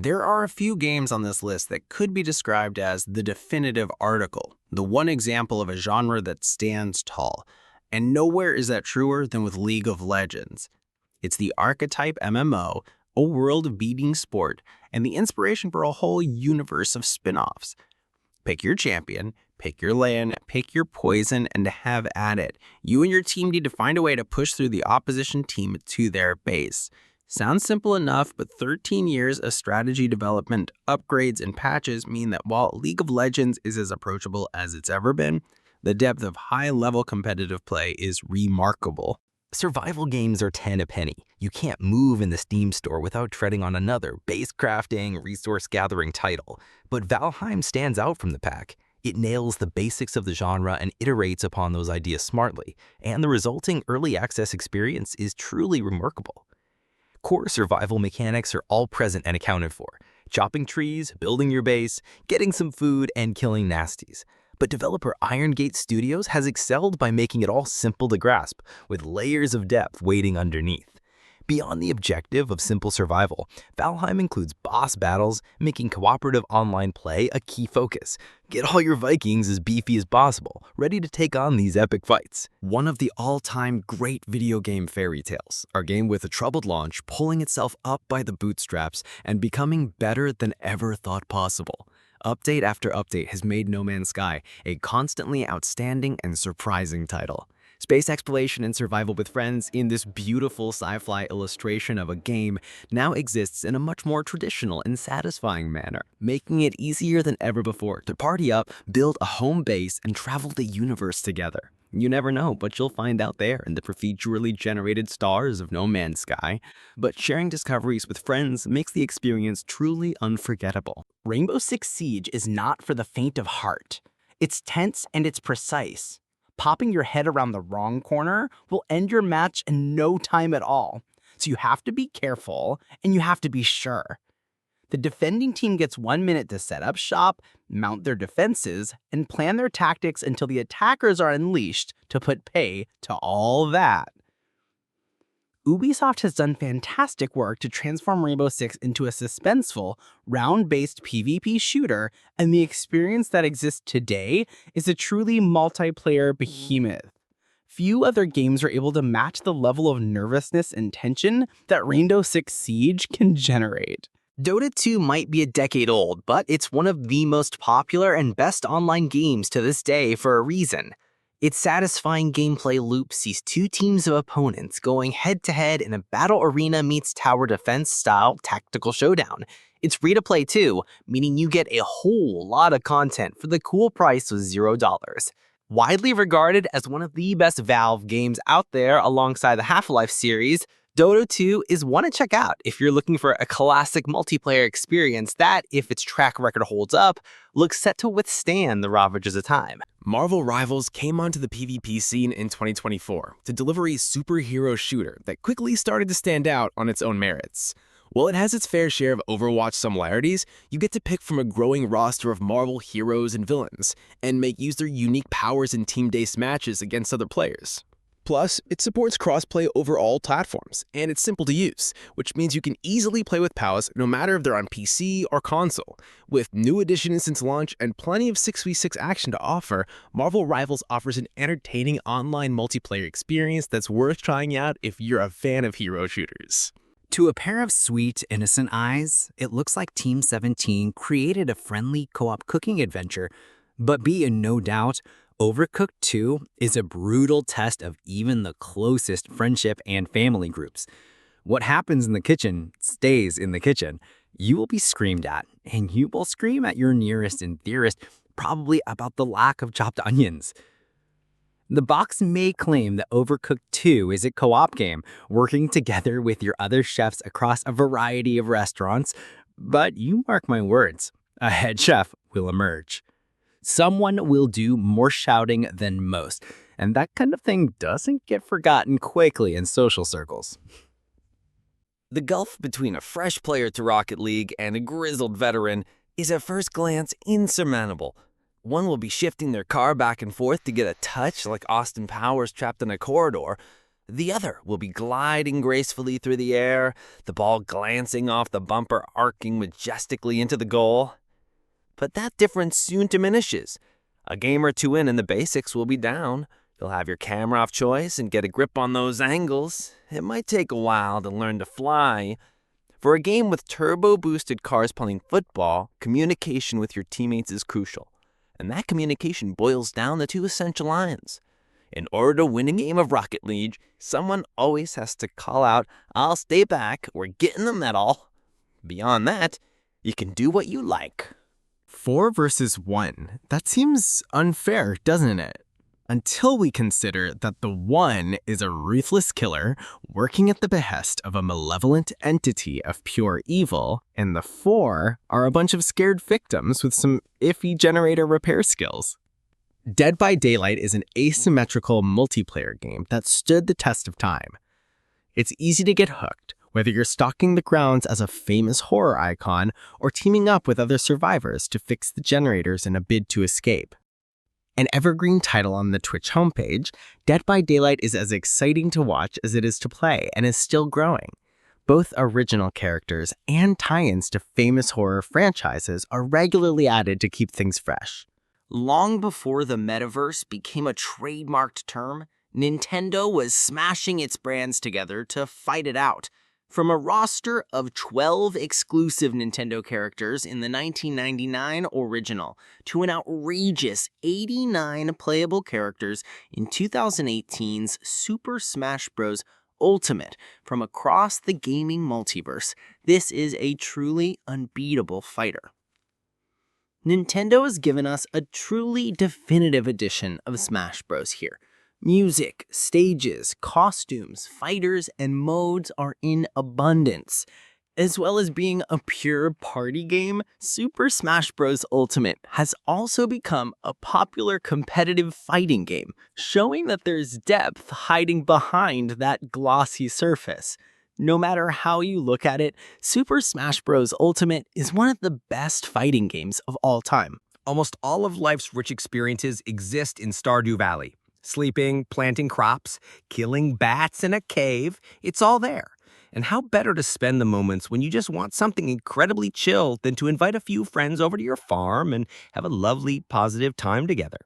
There are a few games on this list that could be described as the definitive article, the one example of a genre that stands tall. And nowhere is that truer than with League of Legends. It's the archetype MMO, a world-beating sport, and the inspiration for a whole universe of spin-offs. Pick your champion, pick your lane, pick your poison, and have at it. You and your team need to find a way to push through the opposition team to their base. Sounds simple enough, but 13 years of strategy development, upgrades, and patches mean that while League of Legends is as approachable as it's ever been, the depth of high-level competitive play is remarkable. Survival games are 10 a penny. You can't move in the Steam store without treading on another base crafting, resource gathering title. But Valheim stands out from the pack. It nails the basics of the genre and iterates upon those ideas smartly, and the resulting early access experience is truly remarkable. Core survival mechanics are all present and accounted for. Chopping trees, building your base, getting some food, and killing nasties. But developer Iron Gate Studios has excelled by making it all simple to grasp, with layers of depth waiting underneath. Beyond the objective of simple survival, Valheim includes boss battles, making cooperative online play a key focus. Get all your Vikings as beefy as possible, ready to take on these epic fights. One of the all-time great video game fairy tales, our game with a troubled launch pulling itself up by the bootstraps and becoming better than ever thought possible. Update after update has made No Man's Sky a constantly outstanding and surprising title. Space exploration and survival with friends in this beautiful sci-fi illustration of a game now exists in a much more traditional and satisfying manner, making it easier than ever before to party up, build a home base, and travel the universe together. You never know what you'll find out there in the procedurally generated stars of No Man's Sky, but sharing discoveries with friends makes the experience truly unforgettable. Rainbow Six Siege is not for the faint of heart. It's tense and it's precise. Popping your head around the wrong corner will end your match in no time at all. So you have to be careful and you have to be sure. The defending team gets 1 minute to set up shop, mount their defenses, and plan their tactics until the attackers are unleashed to put pay to all that. Ubisoft has done fantastic work to transform Rainbow Six into a suspenseful, round-based PvP shooter, and the experience that exists today is a truly multiplayer behemoth. Few other games are able to match the level of nervousness and tension that Rainbow Six Siege can generate. Dota 2 might be a decade old, but it's one of the most popular and best online games to this day for a reason. Its satisfying gameplay loop sees two teams of opponents going head-to-head in a battle arena meets tower defense style tactical showdown. It's free to play too, meaning you get a whole lot of content for the cool price of $0. Widely regarded as one of the best Valve games out there alongside the Half-Life series, Dota 2 is one to check out if you're looking for a classic multiplayer experience that, if its track record holds up, looks set to withstand the ravages of time. Marvel Rivals came onto the PvP scene in 2024 to deliver a superhero shooter that quickly started to stand out on its own merits. While it has its fair share of Overwatch similarities, you get to pick from a growing roster of Marvel heroes and villains, and make use their unique powers in team-based matches against other players. Plus, it supports crossplay over all platforms, and it's simple to use, which means you can easily play with pals no matter if they're on PC or console. With new additions since launch and plenty of 6v6 action to offer, Marvel Rivals offers an entertaining online multiplayer experience that's worth trying out if you're a fan of hero shooters. To a pair of sweet, innocent eyes, it looks like Team 17 created a friendly co-op cooking adventure, but be in no doubt, Overcooked 2 is a brutal test of even the closest friendship and family groups. What happens in the kitchen stays in the kitchen. You will be screamed at, and you will scream at your nearest and dearest, probably about the lack of chopped onions. The box may claim that Overcooked 2 is a co-op game, working together with your other chefs across a variety of restaurants, but you mark my words, a head chef will emerge. Someone will do more shouting than most, and that kind of thing doesn't get forgotten quickly in social circles. The gulf between a fresh player to Rocket League and a grizzled veteran is at first glance insurmountable. One will be shifting their car back and forth to get a touch like Austin Powers trapped in a corridor. The other will be gliding gracefully through the air, the ball glancing off the bumper, arcing majestically into the goal. But that difference soon diminishes. A game or two in and the basics will be down. You'll have your camera of choice and get a grip on those angles. It might take a while to learn to fly. For a game with turbo-boosted cars playing football, communication with your teammates is crucial. And that communication boils down to two essential lines. In order to win a game of Rocket League, someone always has to call out, "I'll stay back, we're getting the medal." Beyond that, you can do what you like. 4 versus 1. That seems unfair, doesn't it? Until we consider that the 1 is a ruthless killer working at the behest of a malevolent entity of pure evil, and the 4 are a bunch of scared victims with some iffy generator repair skills. Dead by Daylight is an asymmetrical multiplayer game that stood the test of time. It's easy to get hooked, whether you're stalking the grounds as a famous horror icon or teaming up with other survivors to fix the generators in a bid to escape. An evergreen title on the Twitch homepage, Dead by Daylight is as exciting to watch as it is to play and is still growing. Both original characters and tie-ins to famous horror franchises are regularly added to keep things fresh. Long before the metaverse became a trademarked term, Nintendo was smashing its brands together to fight it out. From a roster of 12 exclusive Nintendo characters in the 1999 original to an outrageous 89 playable characters in 2018's Super Smash Bros. Ultimate from across the gaming multiverse, this is a truly unbeatable fighter. Nintendo has given us a truly definitive edition of Smash Bros. Here. Music, stages, costumes, fighters, and modes are in abundance. As well as being a pure party game, Super Smash Bros. Ultimate has also become a popular competitive fighting game, showing that there's depth hiding behind that glossy surface. No matter how you look at it, Super Smash Bros. Ultimate is one of the best fighting games of all time. Almost all of life's rich experiences exist in Stardew Valley. Sleeping, planting crops, killing bats in a cave, it's all there. And how better to spend the moments when you just want something incredibly chill than to invite a few friends over to your farm and have a lovely, positive time together.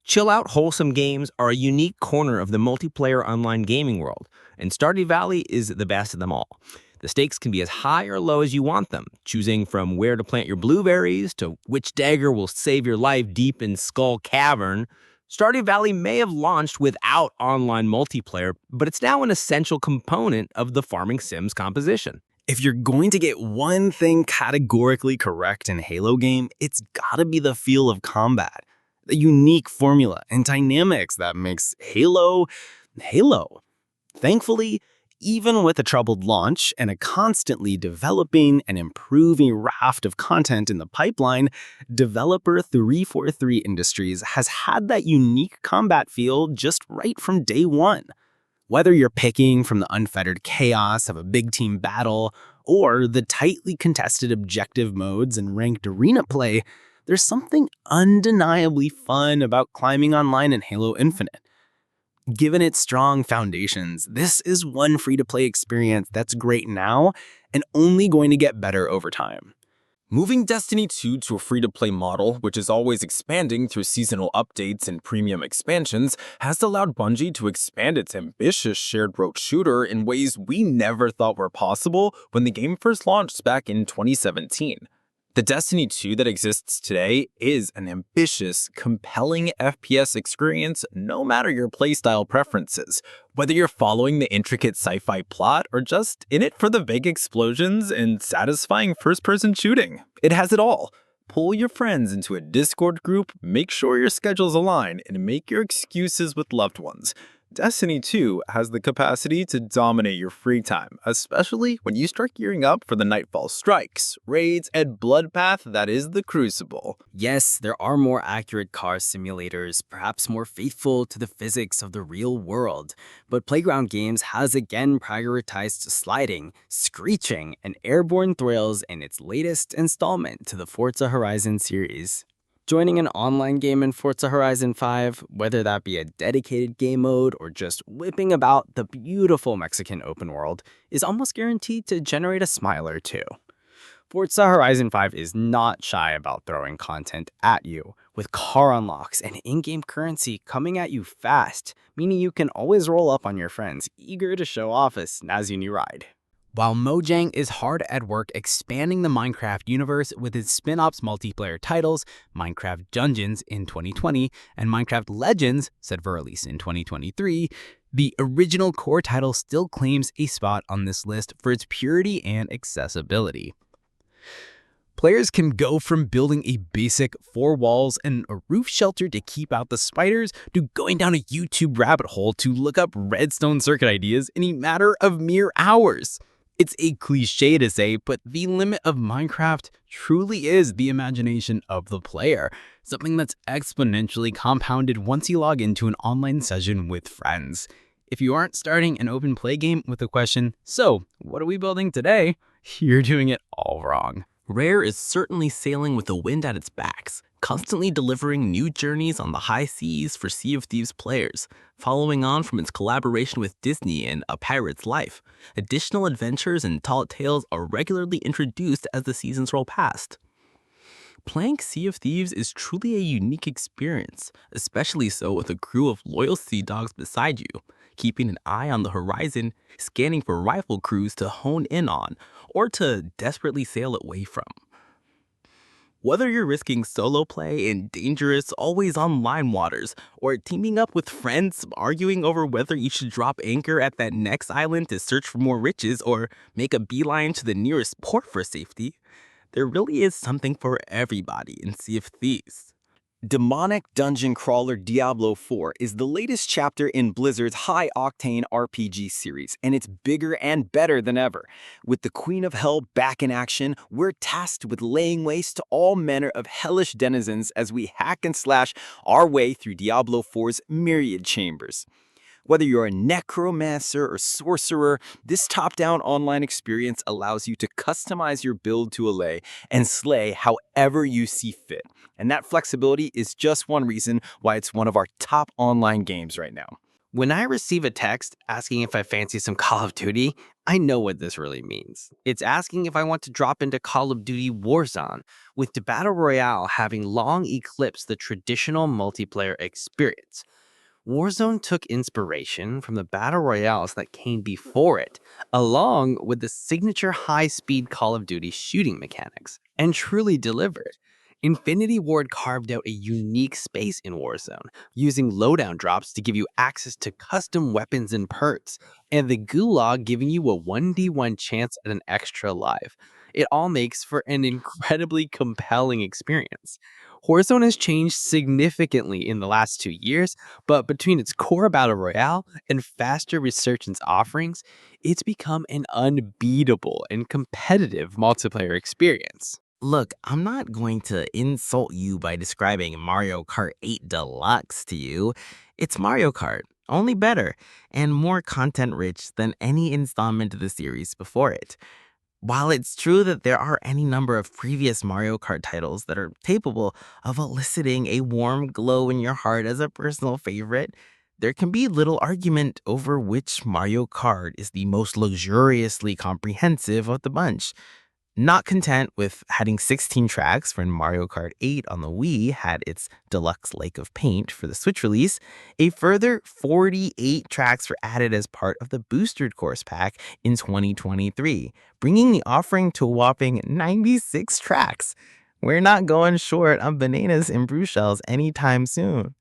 Chill-out, wholesome games are a unique corner of the multiplayer online gaming world, and Stardew Valley is the best of them all. The stakes can be as high or low as you want them, choosing from where to plant your blueberries to which dagger will save your life deep in Skull Cavern. Stardew Valley may have launched without online multiplayer, but it's now an essential component of the farming sim's composition. If you're going to get one thing categorically correct in a Halo game, it's gotta be the feel of combat. The unique formula and dynamics that makes Halo, Halo. Thankfully, even with a troubled launch and a constantly developing and improving raft of content in the pipeline, developer 343 Industries has had that unique combat feel just right from day one. Whether you're picking from the unfettered chaos of a big team battle or the tightly contested objective modes and ranked arena play, there's something undeniably fun about climbing online in Halo Infinite. Given its strong foundations, this is one free-to-play experience that's great now and only going to get better over time. Moving Destiny 2 to a free-to-play model, which is always expanding through seasonal updates and premium expansions, has allowed Bungie to expand its ambitious shared-road shooter in ways we never thought were possible when the game first launched back in 2017. The Destiny 2 that exists today is an ambitious, compelling FPS experience no matter your playstyle preferences. Whether you're following the intricate sci-fi plot or just in it for the big explosions and satisfying first-person shooting, it has it all. Pull your friends into a Discord group, make sure your schedules align, and make your excuses with loved ones. Destiny 2 has the capacity to dominate your free time, especially when you start gearing up for the Nightfall strikes, raids, and bloodbath that is the Crucible. Yes, there are more accurate car simulators, perhaps more faithful to the physics of the real world, but Playground Games has again prioritized sliding, screeching, and airborne thrills in its latest installment to the Forza Horizon series. Joining an online game in Forza Horizon 5, whether that be a dedicated game mode or just whipping about the beautiful Mexican open world, is almost guaranteed to generate a smile or two. Forza Horizon 5 is not shy about throwing content at you, with car unlocks and in-game currency coming at you fast, meaning you can always roll up on your friends, eager to show off a snazzy new ride. While Mojang is hard at work expanding the Minecraft universe with its spin-ops multiplayer titles, Minecraft Dungeons in 2020 and Minecraft Legends, set for release in 2023, the original core title still claims a spot on this list for its purity and accessibility. Players can go from building a basic 4 walls and a roof shelter to keep out the spiders to going down a YouTube rabbit hole to look up redstone circuit ideas in a matter of mere hours. It's a cliche to say, but the limit of Minecraft truly is the imagination of the player, something that's exponentially compounded once you log into an online session with friends. If you aren't starting an open play game with the question, "So, what are we building today?" you're doing it all wrong. Rare is certainly sailing with the wind at its backs, constantly delivering new journeys on the high seas for Sea of Thieves players, following on from its collaboration with Disney in A Pirate's Life. Additional adventures and tall tales are regularly introduced as the seasons roll past. Playing Sea of Thieves is truly a unique experience, especially so with a crew of loyal sea dogs beside you, keeping an eye on the horizon, scanning for rival crews to hone in on, or to desperately sail away from. Whether you're risking solo play in dangerous, always online waters, or teaming up with friends arguing over whether you should drop anchor at that next island to search for more riches or make a beeline to the nearest port for safety, there really is something for everybody in Sea of Thieves. Demonic Dungeon Crawler Diablo 4 is the latest chapter in Blizzard's high-octane RPG series, and it's bigger and better than ever. With the Queen of Hell back in action, we're tasked with laying waste to all manner of hellish denizens as we hack and slash our way through Diablo 4's myriad chambers. Whether you're a necromancer or sorcerer, this top-down online experience allows you to customize your build to allay and slay however you see fit. And that flexibility is just one reason why it's one of our top online games right now. When I receive a text asking if I fancy some Call of Duty, I know what this really means. It's asking if I want to drop into Call of Duty Warzone, with the Battle Royale having long eclipsed the traditional multiplayer experience. Warzone took inspiration from the Battle Royales that came before it, along with the signature high-speed Call of Duty shooting mechanics, and truly delivered. Infinity Ward carved out a unique space in Warzone, using loadown drops to give you access to custom weapons and perks, and the Gulag giving you a 1v1 chance at an extra life. It all makes for an incredibly compelling experience. Warzone has changed significantly in the last 2 years, but between its core Battle Royale and faster resurgence offerings, it's become an unbeatable and competitive multiplayer experience. Look, I'm not going to insult you by describing Mario Kart 8 Deluxe to you. It's Mario Kart, only better, and more content-rich than any installment of the series before it. While it's true that there are any number of previous Mario Kart titles that are capable of eliciting a warm glow in your heart as a personal favorite, there can be little argument over which Mario Kart is the most luxuriously comprehensive of the bunch. Not content with adding 16 tracks when Mario Kart 8 on the Wii had its deluxe Lake of Paint for the Switch release, a further 48 tracks were added as part of the Boosted Course Pack in 2023, bringing the offering to a whopping 96 tracks. We're not going short on bananas and brew shells anytime soon.